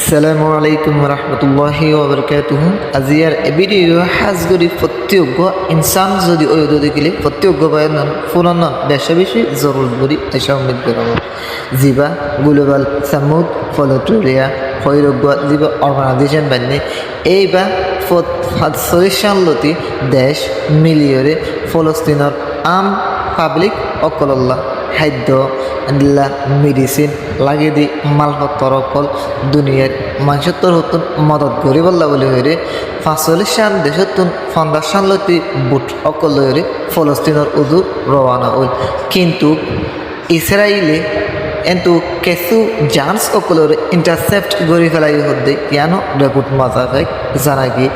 আসসালামু আলাইকুম রহমতুল্লাহি ওবরকাতুহু। আজিয়ার ভিডিও হাজগরি প্রত্যেক ইনসান যদি ওই দেখিলে প্রত্যেক বায়ন ফুরান বেশা বেশি জরুর করি এসব করব জিবা গ্লোবাল সামুদ ফলটোরিয়া হৈরজ্ঞ জিবা অর্গানাইজেশন বান্যে এইবা সলিউশনলতি দেশ মিলিয়রে ফলস্তিনের আম পাবলিক অকল্লা খাদ্য দিল্লা মেডিসিন লাগে দি মালপত্র অকল দুনিয়ার মানুষত্বর হতুন মদত গরিবল্লা বলে হইরে ৪৫ দেশতুন ৫০ লতি বুট অকল হইরে ফলস্তিনের উদু রওয়ানা হল। কিন্তু ইসরায়েলে কিন্তু কিছু জান্স অকলরে ইন্টারসেপ্ট গড়ি ফেলাই হদ্দে কেন রেপুট মজা পাই জানা কি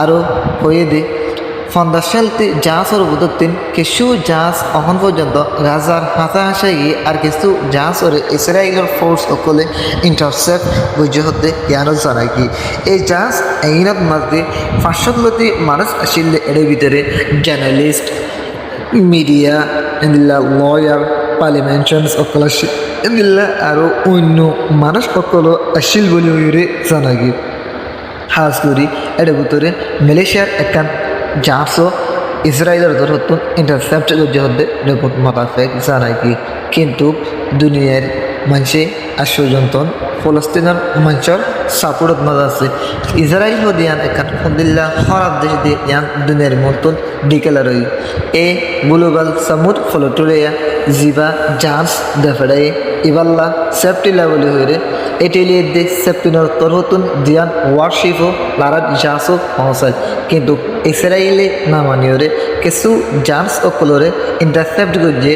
আরও হয়ে দে ফাউন্ডেশনটি জাহাজের বুধদিন কিছু জাহাজ এখন পর্যন্ত গাজার হাসাহাসি আর কিছু জাহাজরে ইসরায়েলের ফোর্স সকলে ইন্টারসেপ্ট বুঝে হতে জ্ঞান জানায় কি এই জাহাজ এইনত মাঝে ৫০০ মানুষ আসলে এর ভিতরে জার্নালিস্ট মিডিয়া এদিল্লা লয়ার পার্লিমেন্টারিয়ানস সকল এদিল্লা আরও অন্য মানুষ সকল আসিল বলে হইরে জানা কি হাজ করি এর ভিতরে মালয়েশিয়ার একান জাহাজও ইসরায়েলের ধরতুন ইন্টারসেপ্ট গজ্জে হতে রেপুট মোতাবেক জানায় কি কিন্তু দুনিয়ার মানুষে আশ্বজন্তন ফলস্তিনের মানুষের সাপোর্টত মাঝে আছে ইসরায়েল হদিয়ান একান দিল্লা খরাব দেশ দিয়ে ইয়ান দুনিয়ার মতন ডিকেলা রই এ গ্লোবাল সামুদ ফলটোরিয়া জিবা জাহাজ দেফেড়াই ইবাল্লা সেফটিলা বলে হইরে এটিলিয়ে দেশ সেপ্টিনের তরহতুন দিয়ান ওয়ারশিপও লারাত জাহাজও পৌঁছায় কিন্তু ইসরায়েলে না মানিওরে কিছু জাহাজ অকলরে ইন্টারসেপ্ট গজ্জে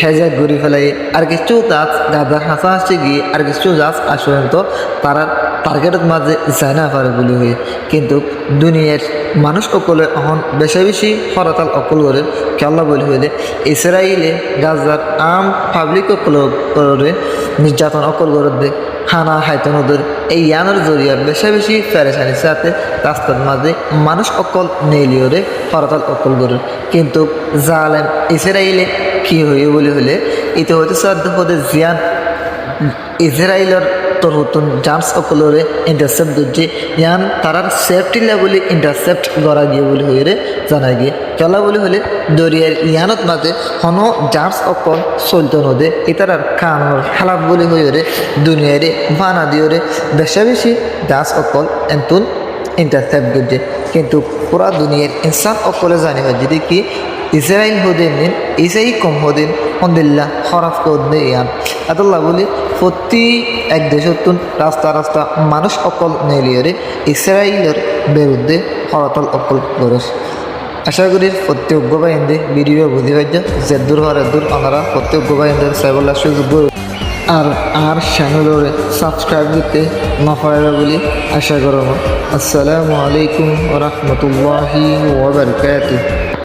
হেজা ঘুরি ফেলাই আর কিছু জাহাজ গাজার হাসাহাসি গিয়ে আর কিছু জাহাজ আসন্ত তারা টার্গেটের মাঝে যায় না পারে বলে হয়ে কিন্তু দুনিয়ার মানুষ অকলে এখন বেশি বেশি হরতাল অকল করে কেল্লা বলে হইলে ইসরায়েলে গাজার আম পাবলিক অকলে নির্যাতন অকল করে দে খানা হাইতনদের এই ইয়ানোর জরিয়া বেশি বেশি ফেরেশানি সাথে রাস্তার মাঝে মানুষ অকল নেলিওরে হরতাল অকল করে কিন্তু জালেম ইসরায়েলে কি হয়ে বলে হলে এতে হয়তো শ্রদ্ধ পদে জিয়ান ইসরায়েলের তরহতুন জান্স অকলরে ইন্টারসেপ্ট করছে ইয়ান তারার সেফটি লেভেলে ইন্টারসেপ্ট করা গিয়ে বলে হয়ে জানা গিয়ে চলা বলে হলে দরিয়ার ইয়ানত মাঝে হন জান্স অকল চলত নদে ইতারার খানোর খেলাপ বলে হয়ে দুনিয়ারে বানা দিয়ে বেশি বেশি জান্স অকল এন্তুন ইন্টারসেপ্ট করছে কিন্তু পুরা দুনিয়ার ইনসান অকলে জানি হয় যদি কি ইসরায়েল হদিন দিন ইসাই কম হদিন হন্দিল্লা খরাফ করদে ইয়ান এতল্লা বলি প্রতি এক দেশতুন রাস্তা রাস্তা মানুষ অকল নেলিয়রে ইসরায়েলের বিরুদ্ধে হরতাল অকল গরস আশা করি প্রত্যেক গোবাইন্দে ভিডিও বুঝি পাইজ যে দূর হওয়ার দূর ওনারা প্রত্যেক গোবাইন্দের সাইবল্লা সুযোগ আর চ্যানেলরে সাবস্ক্রাইব করতে না পারে বলে আশা করব। আসসালামু আলাইকুম ওয়া রাহমাতুল্লাহি ওয়া বারাকাতুহু।